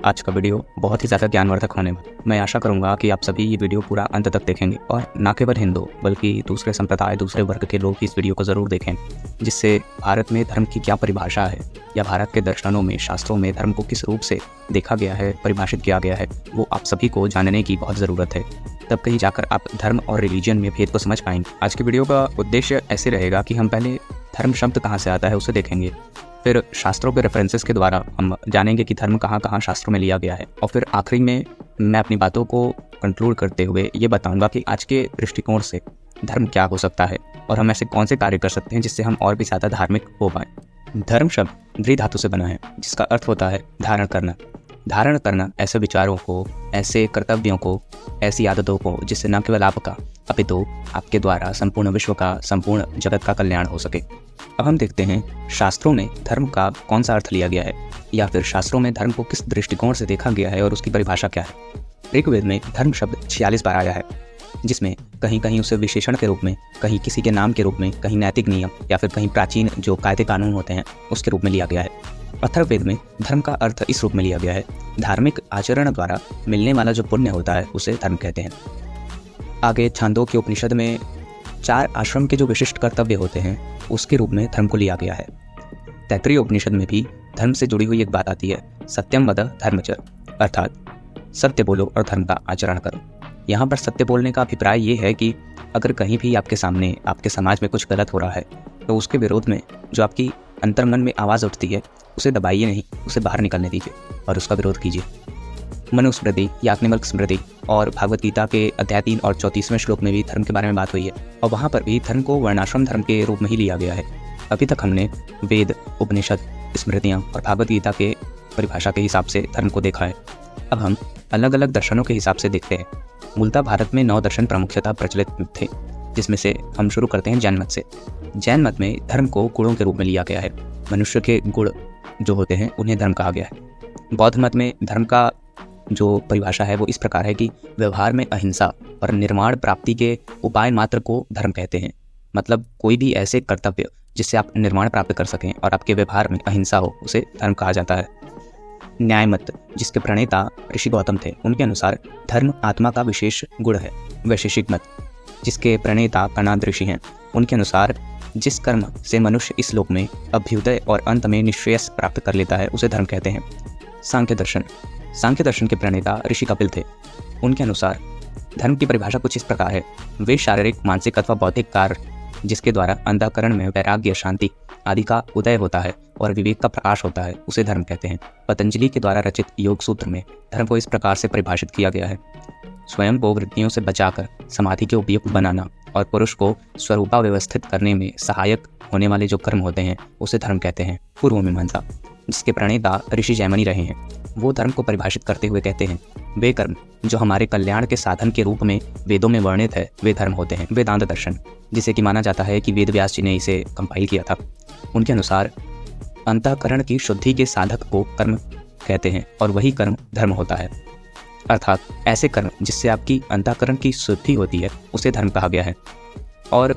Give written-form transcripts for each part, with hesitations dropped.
आज का वीडियो बहुत ही ज़्यादा ज्ञानवर्धक होने वाला। मैं आशा करूंगा कि आप सभी ये वीडियो पूरा अंत तक देखेंगे और न केवल हिंदू बल्कि दूसरे संप्रदाय दूसरे वर्ग के लोग इस वीडियो को ज़रूर देखें, जिससे भारत में धर्म की क्या परिभाषा है या भारत के दर्शनों में शास्त्रों में धर्म को किस रूप से देखा गया है, परिभाषित किया गया है, वो आप सभी को जानने की बहुत ज़रूरत है। तब कहीं जाकर आप धर्म और रिलीजन में भेद को समझ पाएंगे। आज की वीडियो का उद्देश्य ऐसे रहेगा कि हम पहले धर्म शब्द कहाँ से आता है उसे देखेंगे, फिर शास्त्रों के रेफरेंसेस के द्वारा हम जानेंगे कि धर्म कहाँ कहाँ शास्त्रों में लिया गया है, और फिर आखिरी में मैं अपनी बातों को कंक्लूड करते हुए ये बताऊंगा कि आज के दृष्टिकोण से धर्म क्या हो सकता है और हम ऐसे कौन से कार्य कर सकते हैं जिससे हम और भी ज़्यादा धार्मिक हो पाएँ। धर्म शब्द द्वि धातु से बना है, जिसका अर्थ होता है धारण करना। धारण करना ऐसे विचारों को, ऐसे कर्तव्यों को, ऐसी आदतों को जिससे न केवल आपका अपितु आपके द्वारा संपूर्ण विश्व का, संपूर्ण जगत का कल्याण हो सके। अब हम देखते हैं शास्त्रों में धर्म का कौन सा अर्थ लिया गया है, या फिर शास्त्रों में धर्म को किस दृष्टिकोण से देखा गया है और उसकी परिभाषा क्या है। ऋग्वेद में धर्म शब्द 46 बार आया है, जिसमें कहीं कहीं उसे विशेषण के रूप में, कहीं किसी के नाम के रूप में, कहीं नैतिक नियम या फिर कहीं प्राचीन जो कायदे कानून होते हैं उसके रूप में लिया गया है। अथर्ववेद में धर्म का अर्थ इस रूप में लिया गया है, धार्मिक आचरण द्वारा मिलने वाला जो पुण्य होता है उसे धर्म कहते हैं। आगे छांदोग्य उपनिषद में 4 आश्रम के जो विशिष्ट कर्तव्य होते हैं उसके रूप में धर्म को लिया गया है। तैत्तिरीय उपनिषद में भी धर्म से जुड़ी हुई एक बात आती है, सत्यम वद धर्मचर, अर्थात सत्य बोलो और धर्म का आचरण करो। यहाँ पर सत्य बोलने का अभिप्राय ये है कि अगर कहीं भी आपके सामने, आपके समाज में कुछ गलत हो रहा है तो उसके विरोध में जो आपकी अंतर्मन में आवाज़ उठती है उसे दबाइए नहीं, उसे बाहर निकलने दीजिए और उसका विरोध कीजिए। मनुस्मृति, याज्ञवल्क्य स्मृति और भागवत गीता के अध्याय 3 और 34वें श्लोक में भी धर्म के बारे में बात हुई है, और वहाँ पर भी धर्म को वर्णाश्रम धर्म के रूप में ही लिया गया है। अभी तक हमने वेद, उपनिषद, स्मृतियाँ और भागवत गीता के परिभाषा के हिसाब से धर्म को देखा है। अब हम अलग अलग दर्शनों के हिसाब से देखते हैं। मूलतः भारत में 9 दर्शन प्रमुखतः प्रचलित थे, जिसमें से हम शुरू करते हैं जैन मत से। जैन मत में धर्म को गुणों के रूप में लिया गया है, मनुष्य के गुण जो होते हैं उन्हें धर्म कहा गया है। बौद्ध मत में धर्म का जो परिभाषा है वो इस प्रकार है कि व्यवहार में अहिंसा और निर्माण प्राप्ति के उपाय मात्र को धर्म कहते हैं। मतलब कोई भी ऐसे कर्तव्य जिससे आप निर्माण प्राप्त कर सकें और आपके व्यवहार में अहिंसा हो उसे धर्म कहा जाता है। न्याय मत, जिसके प्रणेता ऋषि गौतम थे, उनके अनुसार धर्म आत्मा का विशेष गुण है। वैशेषिक मत, जिसके प्रणेता कणाद ऋषि हैं, उनके अनुसार जिस कर्म से मनुष्य इस लोक में अभ्युदय और अंत में निश्रेयस प्राप्त कर लेता है उसे धर्म कहते हैं। सांख्य दर्शन, सांख्य दर्शन के प्रणेता ऋषि कपिल थे। उनके अनुसार धर्म की परिभाषा कुछ इस प्रकार है, वे शारीरिक, मानसिक अथवा बौद्धिक कार्य जिसके द्वारा अंतःकरण में वैराग्य, शांति आदि का उदय होता है और विवेक का प्रकाश होता है उसे धर्म कहते हैं। पतंजलि के द्वारा रचित योग सूत्र में धर्म को इस प्रकार से परिभाषित किया गया है, स्वयं को वृत्तियों से बचाकर समाधि के उपयुक्त बनाना और पुरुष को स्वरूपा व्यवस्थित करने में सहायक होने वाले जो कर्म होते हैं उसे धर्म कहते हैं। पूर्व मीमांसा, जिसके प्रणेता ऋषि जैमिनी रहे हैं, वो धर्म को परिभाषित करते हुए कहते हैं, वे कर्म जो हमारे कल्याण के साधन के रूप में वेदों में वर्णित है वे धर्म होते हैं। वेदांत दर्शन, जिसे कि माना जाता है कि वेद व्यास जी ने इसे कंपाइल किया था, उनके अनुसार अंतःकरण की शुद्धि के साधक को कर्म कहते हैं और वही कर्म धर्म होता है। अर्थात ऐसे कर्म जिससे आपकी अंतःकरण की शुद्धि होती है उसे धर्म कहा गया है। और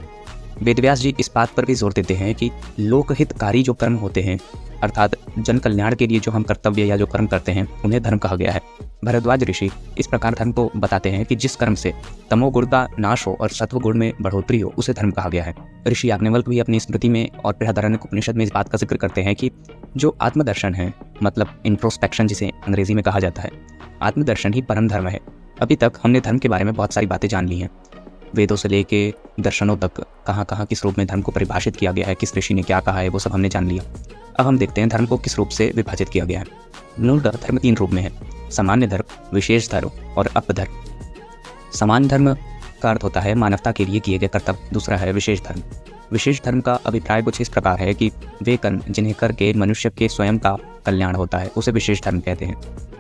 वेदव्यास जी इस बात पर भी जोर देते हैं कि लोकहितकारी जो कर्म होते हैं, अर्थात जन कल्याण के लिए जो हम कर्तव्य या जो कर्म करते हैं उन्हें धर्म कहा गया है। भरद्वाज ऋषि इस प्रकार धर्म को बताते हैं कि जिस कर्म से तमोगुण का नाश हो और सत्व गुण में बढ़ोतरी हो उसे धर्म कहा गया है। ऋषि याज्ञवल्क्य भी अपनी स्मृति में और बृहदारण्यक उपनिषद में इस बात का जिक्र करते हैं कि जो आत्मदर्शन है, मतलब इंट्रोस्पेक्शन जिसे अंग्रेजी में कहा जाता है, आत्मदर्शन ही परम धर्म है। अभी तक हमने धर्म के बारे में बहुत सारी बातें जान ली हैं, वेदों से लेके दर्शनों तक कहाँ कहाँ किस रूप में धर्म को परिभाषित किया गया है, किस ऋषि ने क्या कहा है, वो सब हमने जान लिया। अब हम देखते हैं धर्म को किस रूप से विभाजित किया गया है। मूलतः धर्म 3 रूप में है, सामान्य धर्म, विशेष धर्म और अपधर्म। सामान्य धर्म का अर्थ होता है मानवता के लिए किए गए कर्तव्य। दूसरा है विशेष धर्म। विशेष धर्म का अभिप्राय कुछ इस प्रकार है कि वे कर्म जिन्हें करके मनुष्य के स्वयं का कल्याण होता है उसे विशेष धर्म कहते हैं।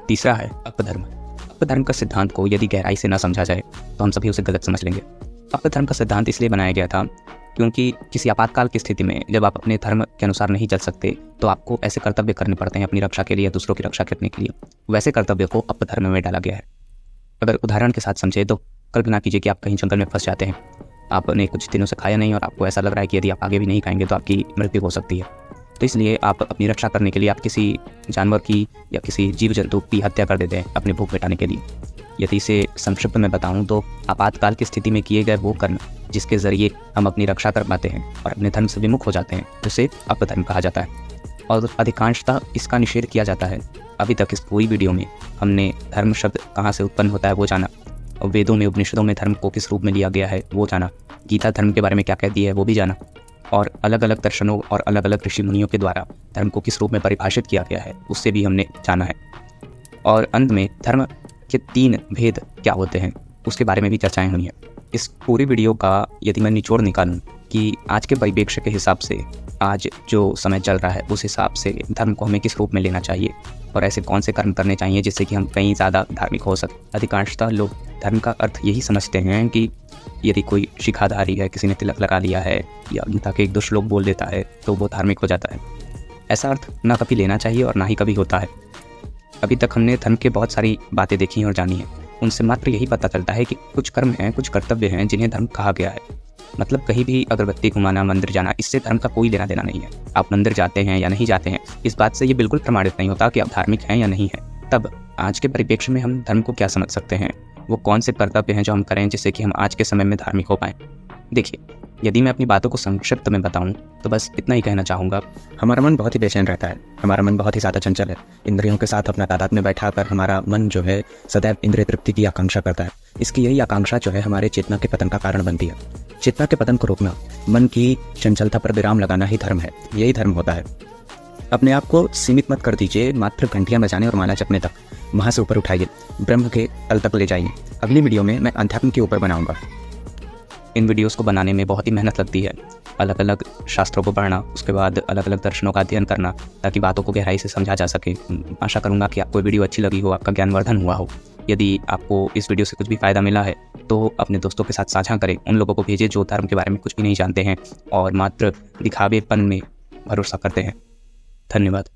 तीसरा है अपधर्म। अपधर्म का सिद्धांत को यदि गहराई से न समझा जाए तो हम सभी उसे गलत समझ लेंगे। अपधर्म का सिद्धांत इसलिए बनाया गया था क्योंकि किसी आपातकाल की स्थिति में जब आप अपने धर्म के अनुसार नहीं चल सकते तो आपको ऐसे कर्तव्य करने पड़ते हैं अपनी रक्षा के लिए, दूसरों की रक्षा करने के लिए। वैसे कर्तव्य को अपधर्म में डाला गया है। अगर उदाहरण के साथ समझे तो कल्पना कीजिए कि आप कहीं जंगल में फंस जाते हैं, आपने कुछ दिनों से खाया नहीं और आपको ऐसा लग रहा है कि यदि आप आगे भी नहीं खाएंगे तो आपकी मृत्यु हो सकती है। तो इसलिए आप अपनी रक्षा करने के लिए आप किसी जानवर की या किसी जीव जंतु की हत्या कर देते हैं अपनी भूख मिटाने के लिए। यदि इसे संक्षिप्त में बताऊं तो आपातकाल की स्थिति में किए गए वो कर्म जिसके ज़रिए हम अपनी रक्षा कर पाते हैं और अपने धर्म से विमुख हो जाते हैं, उसे अपधर्म कहा जाता है और अधिकांशतः इसका निषेध किया जाता है। अभी तक इस पूरी वीडियो में हमने धर्म शब्द कहाँ से उत्पन्न होता है वो जाना, और वेदों में उपनिषदों में धर्म को किस रूप में लिया गया है वो जाना, गीता धर्म के बारे में क्या कहती है वो भी जाना, और अलग अलग दर्शनों और अलग अलग ऋषि मुनियों के द्वारा धर्म को किस रूप में परिभाषित किया गया है उससे भी हमने जाना है। और अंत में धर्म के 3 भेद क्या होते हैं उसके बारे में भी चर्चाएं हुई हैं। इस पूरी वीडियो का यदि मैं निचोड़ निकालूं कि आज के परिप्रेक्ष्य के हिसाब से, आज जो समय चल रहा है उस हिसाब से धर्म को हमें किस रूप में लेना चाहिए और ऐसे कौन से कर्म करने चाहिए जिससे कि हम कहीं ज़्यादा धार्मिक हो सकें। अधिकांशतः लोग धर्म का अर्थ यही समझते हैं कि यदि कोई शिखाधारी है, किसी ने तिलक लगा लिया है या गीता के 1-2 श्लोक बोल देता है तो वो धार्मिक हो जाता है। ऐसा अर्थ ना कभी लेना चाहिए और ना ही कभी होता है। अभी तक हमने धर्म के बहुत सारी बातें देखी हैं और जानी हैं, उनसे मात्र यही पता चलता है कि कुछ कर्म हैं, कुछ कर्तव्य हैं जिन्हें धर्म कहा गया है। मतलब कहीं भी अगरबत्ती घुमाना, मंदिर जाना, इससे धर्म का कोई लेना देना नहीं है। आप मंदिर जाते हैं या नहीं जाते हैं इस बात से ये बिल्कुल प्रमाणित नहीं होता कि आप धार्मिक हैं या नहीं हैं। तब आज के परिप्रेक्ष्य में हम धर्म को क्या समझ सकते हैं, वो कौन से कर्तव्य हैं जो हम करें जिससे कि हम आज के समय में धार्मिक हो पाएँ। देखिए, यदि मैं अपनी बातों को संक्षिप्त में बताऊं तो बस इतना ही कहना चाहूँगा। हमारा मन बहुत ही बेचैन रहता है, हमारा मन बहुत ही ज़्यादा चंचल है। इंद्रियों के साथ अपना तादाद में बैठाकर हमारा मन जो है सदैव इंद्रिय तृप्ति की आकांक्षा करता है। इसकी यही आकांक्षा जो है हमारे चेतना के पतन का कारण बनती है। चेतना के पतन को रोकना, मन की चंचलता पर विराम लगाना ही धर्म है, यही धर्म होता है। अपने आप को सीमित मत कर दीजिए मात्र घंटियां बजाने और माला जपने तक, वहाँ से ऊपर उठाइए, ब्रह्म के तल तक ले जाइए। अगली वीडियो में मैं अध्यात्म के ऊपर बनाऊंगा। इन वीडियोस को बनाने में बहुत ही मेहनत लगती है, अलग अलग शास्त्रों को पढ़ना, उसके बाद अलग अलग दर्शनों का अध्ययन करना ताकि बातों को गहराई से समझा जा सके। आशा करूँगा कि आपको वीडियो अच्छी लगी हो, आपका ज्ञानवर्धन हुआ हो। यदि आपको इस वीडियो से कुछ भी फ़ायदा मिला है तो अपने दोस्तों के साथ साझा करें, उन लोगों को भेजें जो धर्म के बारे में कुछ भी नहीं जानते हैं और मात्र दिखावेपन में भरोसा करते हैं। धन्यवाद।